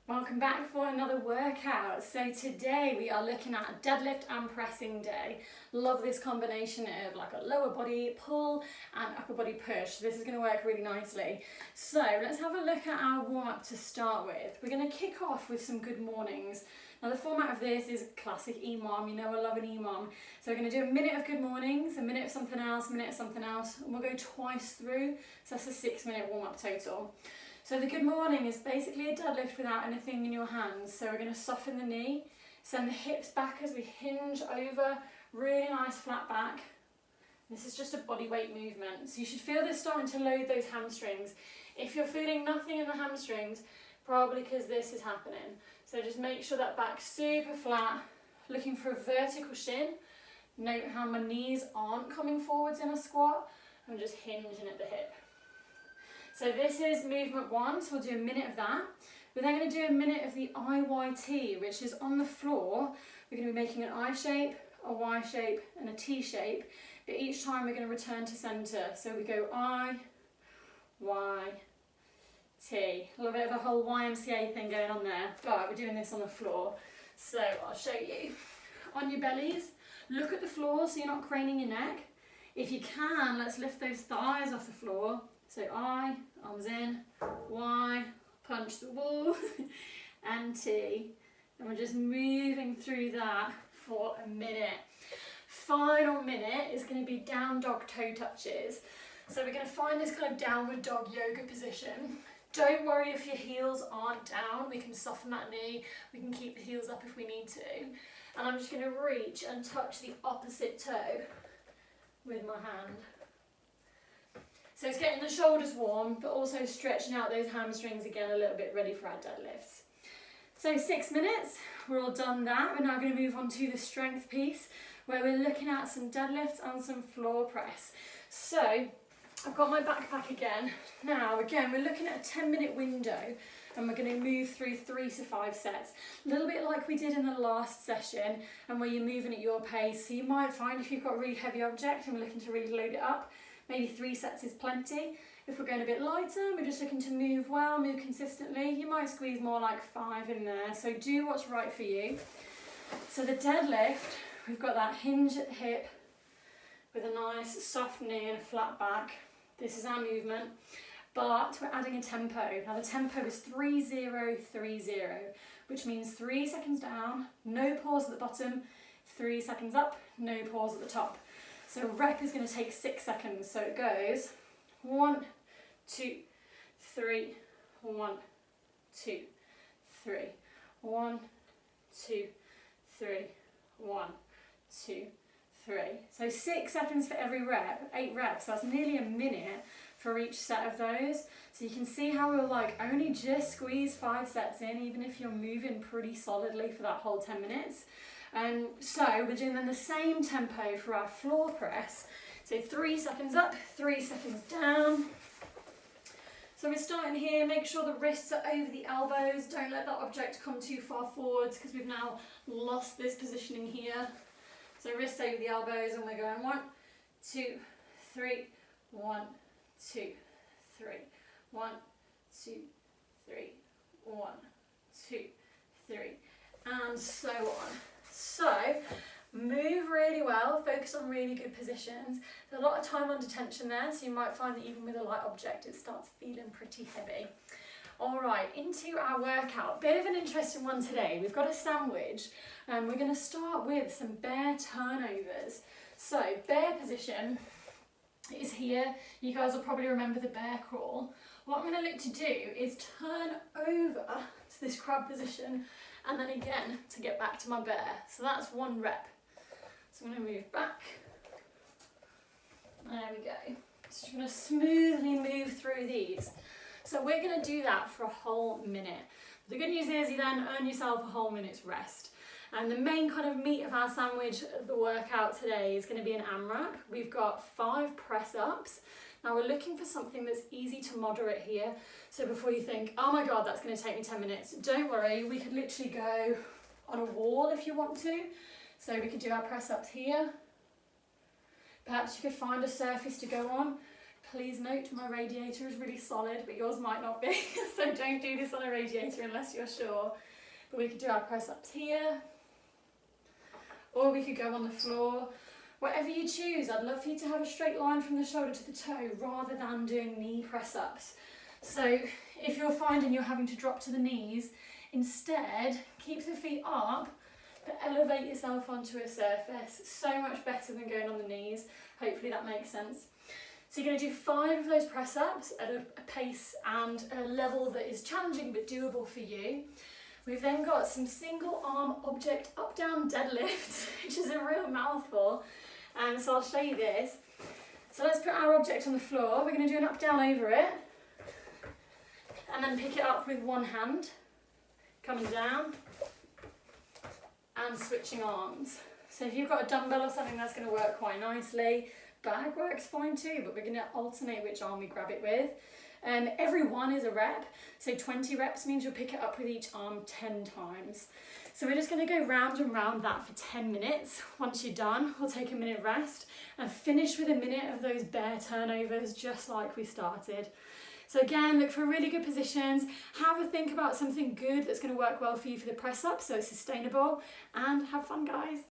Welcome back for another workout. So today we are looking at a deadlift and pressing day. Love this combination of like a lower body pull and upper body push. This is going to work really nicely. So let's have a look at our warm up to start with. We're going to kick off with some good mornings. Now the format of this is classic EMOM, you know I love an EMOM. So we're going to do a minute of good mornings, a minute of something else, a minute of something else, and we'll go twice through. So that's a 6-minute warm up total. So the good morning is basically a deadlift without anything in your hands. So we're going to soften the knee, send the hips back as we hinge over, really nice flat back. This is just a body weight movement. So you should feel this starting to load those hamstrings. If you're feeling nothing in the hamstrings, probably because this is happening. So just make sure that back's super flat, looking for a vertical shin. Note how my knees aren't coming forwards in a squat. I'm just hinging at the hip. So this is movement 1, so we'll do a minute of that. We're then going to do a minute of the IYT, which is on the floor. We're going to be making an I shape, a Y shape, and a T shape. But each time we're going to return to centre. So we go I, Y, T. A little bit of a whole YMCA thing going on there, but we're doing this on the floor. So I'll show you. On your bellies, look at the floor so you're not craning your neck. If you can, let's lift those thighs off the floor. So I, arms in, Y, punch the wall, and T. And we're just moving through that for a minute. Final minute is going to be down dog toe touches. So we're going to find this kind of downward dog yoga position. Don't worry if your heels aren't down, we can soften that knee, we can keep the heels up if we need to. And I'm just going to reach and touch the opposite toe with my hand. So it's getting the shoulders warm, but also stretching out those hamstrings again a little bit, ready for our deadlifts. So 6 minutes, we're all done that. We're now going to move on to the strength piece, where we're looking at some deadlifts and some floor press. So I've got my backpack again. Now again, we're looking at a 10-minute window, and we're going to move through 3 to 5 sets. A little bit like we did in the last session, and where you're moving at your pace. So you might find if you've got a really heavy object and we're looking to really load it up, maybe 3 sets is plenty. If we're going a bit lighter, we're just looking to move well, move consistently, you might squeeze more like 5 in there. So do what's right for you. So the deadlift, we've got that hinge at the hip with a nice soft knee and a flat back. This is our movement, but we're adding a tempo. Now the tempo is 3-0-3-0, which means 3 seconds down, no pause at the bottom, 3 seconds up, no pause at the top. So a rep is going to take 6 seconds. So it goes 1, 2, 3, 1, 2, 3, 1, 2, 3, 1, 2, 3. So 6 seconds for every rep, 8 reps. So that's nearly a minute for each set of those. So you can see how we'll like only just squeeze 5 sets in, even if you're moving pretty solidly for that whole 10 minutes. So we're doing then the same tempo for our floor press. So 3 seconds up, 3 seconds down. So we're starting here, make sure the wrists are over the elbows. Don't let that object come too far forwards because we've now lost this positioning here. So wrists over the elbows, and we're going 1, 2, 3, 1, 2, 3, 1, 2, 3, 1, 2, 3, and so on. So move really well, focus on really good positions. There's a lot of time under tension there, so you might find that even with a light object it starts feeling pretty heavy. Alright, into our workout. Bit of an interesting one today. We've got a sandwich, and we're going to start with some bear turnovers. So bear position is here. You guys will probably remember the bear crawl. What I'm going to look to do is turn over to this crab position, and then again to get back to my bear. So that's 1 rep. So I'm going to move back. There we go. Just going to smoothly move through these. So we're going to do that for a whole minute. The good news is you then earn yourself a whole minute's rest. And the main kind of meat of our sandwich of the workout today is going to be an AMRAP. We've got 5 press-ups. Now we're looking for something that's easy to moderate here. So before you think, oh my God, that's going to take me 10 minutes, don't worry, we could literally go on a wall if you want to. So we could do our press ups here. Perhaps you could find a surface to go on. Please note my radiator is really solid, but yours might not be, so don't do this on a radiator unless you're sure. But we could do our press ups here, or we could go on the floor. Whatever you choose, I'd love for you to have a straight line from the shoulder to the toe rather than doing knee press ups. So if you're finding you're having to drop to the knees, instead keep the feet up, but elevate yourself onto a surface. So much better than going on the knees. Hopefully that makes sense. So you're going to do 5 of those press ups at a pace and a level that is challenging but doable for you. We've then got some single arm object up down deadlifts, which is a real mouthful. So I'll show you this. So let's put our object on the floor. We're going to do an up down over it, and then pick it up with one hand, coming down, and switching arms. So if you've got a dumbbell or something, that's going to work quite nicely. Bag works fine too, but we're going to alternate which arm we grab it with. Every one is a rep, so 20 reps means you'll pick it up with each arm 10 times. So we're just going to go round and round that for 10 minutes. Once you're done, we'll take a minute rest and finish with a minute of those bear turnovers just like we started. So again, look for really good positions, have a think about something good that's going to work well for you for the press up so it's sustainable, and have fun, guys.